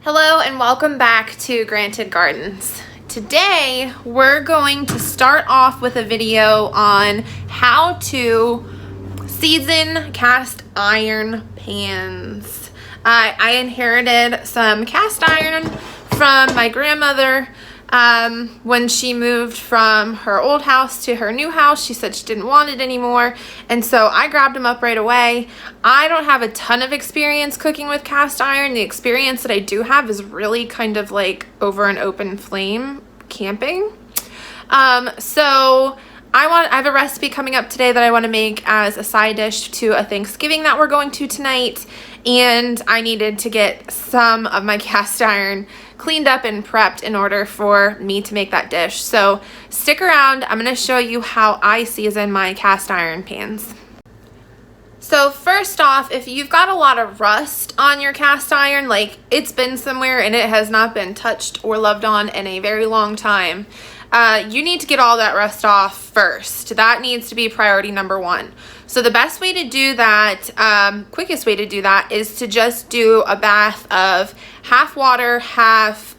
Hello and welcome back to Granted Gardens. Today we're going to start off with a video on how to season cast iron pans. I inherited some cast iron from my grandmother when she moved from her old house to her new house. She said she didn't want it anymore, and so I grabbed them up right away. I don't have a ton of experience cooking with cast iron. The experience that I do have is really kind of like over an open flame camping. So I have a recipe coming up today that I want to make as a side dish to a Thanksgiving that we're going to tonight, and I needed to get some of my cast iron cleaned up and prepped in order for me to make that dish. So stick around. I'm going to show you how I season my cast iron pans. So first off, if you've got a lot of rust on your cast iron, like it's been somewhere and it has not been touched or loved on in a very long time, you need to get all that rust off first. That needs to be priority number one. So the best way to do that, quickest way to do that, is to just do a bath of half water, half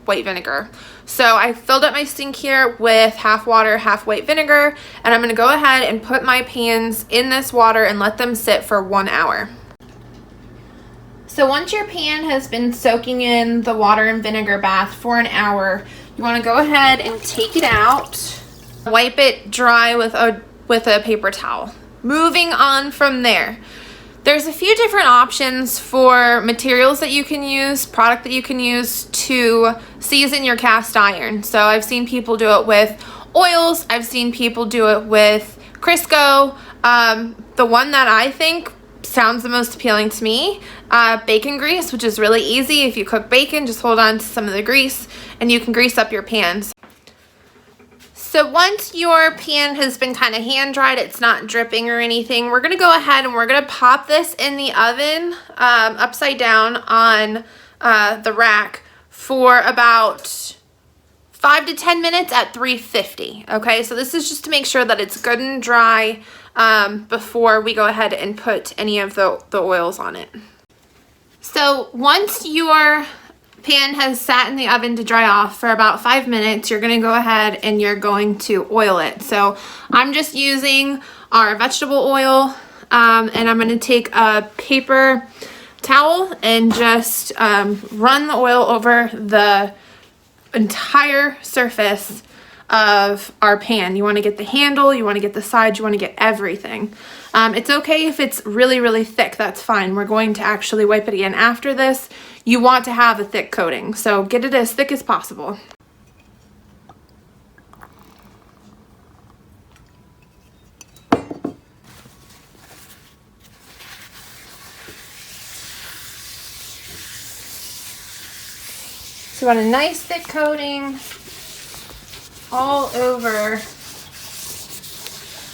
white vinegar. So I filled up my sink here with half water, half white vinegar, and I'm going to go ahead and put my pans in this water and let them sit for 1 hour. So once your pan has been soaking in the water and vinegar bath for an hour, you want to go ahead and take it out, wipe it dry with a paper towel. Moving on from there, there's a few different options for materials that you can use, product that you can use to season your cast iron. So I've seen people do it with oils, I've seen people do it with Crisco. The one that I think sounds the most appealing to me, bacon grease, which is really easy. If you cook bacon, just hold on to some of the grease and you can grease up your pans. So once your pan has been kind of hand dried, it's not dripping or anything, we're going to go ahead and we're going to pop this in the oven upside down on the rack for about 5 to 10 minutes at 350. Okay, so this is just to make sure that it's good and dry before we go ahead and put any of the oils on it. So once your pan has sat in the oven to dry off for about 5 minutes, you're going to go ahead and you're going to oil it. So I'm just using our vegetable oil, and I'm going to take a paper towel and just run the oil over the entire surface of our pan. You want to get the handle, you want to get the sides, you want to get everything. It's okay if it's really, really thick, that's fine. We're going to actually wipe it again after this. You want to have a thick coating, so get it as thick as possible. So you want a nice thick coating all over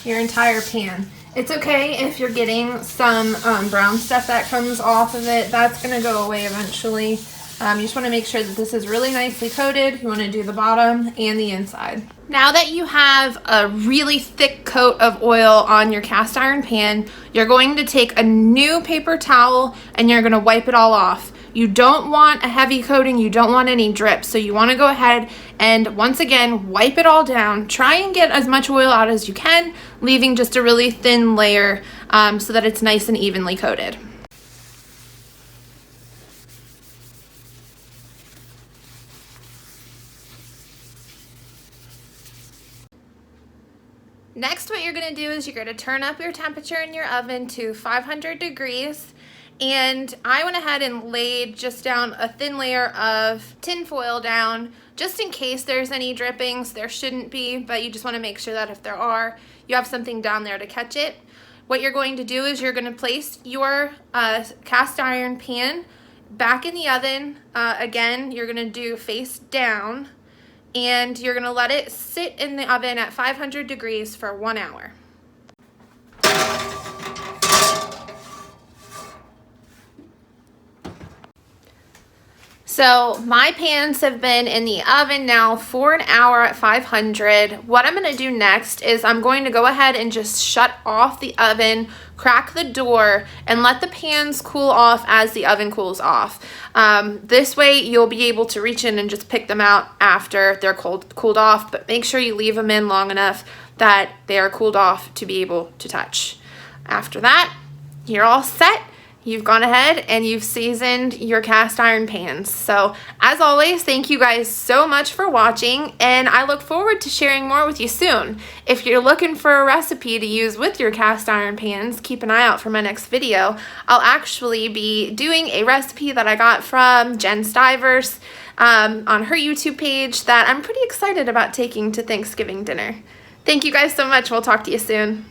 your entire pan. It's okay if you're getting some brown stuff that comes off of it. That's going to go away eventually. You just want to make sure that this is really nicely coated. You want to do the bottom and the inside. Now that you have a really thick coat of oil on your cast iron pan, you're going to take a new paper towel and you're going to wipe it all off. You don't want a heavy coating, you don't want any drip, so you want to go ahead and once again wipe it all down. Try and get as much oil out as you can, leaving just a really thin layer so that it's nice and evenly coated. Next, what you're going to do is you're going to turn up your temperature in your oven to 500 degrees. And I went ahead and laid just down a thin layer of tin foil down just in case there's any drippings. There shouldn't be, but you just want to make sure that if there are, you have something down there to catch it. What you're going to do is you're going to place your cast iron pan back in the oven. Again, you're going to do face down, and you're going to let it sit in the oven at 500 degrees for 1 hour. So my pans have been in the oven now for an hour at 500. What I'm going to do next is I'm going to go ahead and just shut off the oven, crack the door, and let the pans cool off as the oven cools off. This way you'll be able to reach in and just pick them out after they're cooled off, but make sure you leave them in long enough that they are cooled off to be able to touch. After that, you're all set. You've gone ahead and you've seasoned your cast iron pans. So as always, thank you guys so much for watching, and I look forward to sharing more with you soon. If you're looking for a recipe to use with your cast iron pans, keep an eye out for my next video. I'll actually be doing a recipe that I got from Jen Stivers on her YouTube page that I'm pretty excited about taking to Thanksgiving dinner. Thank you guys so much. We'll talk to you soon.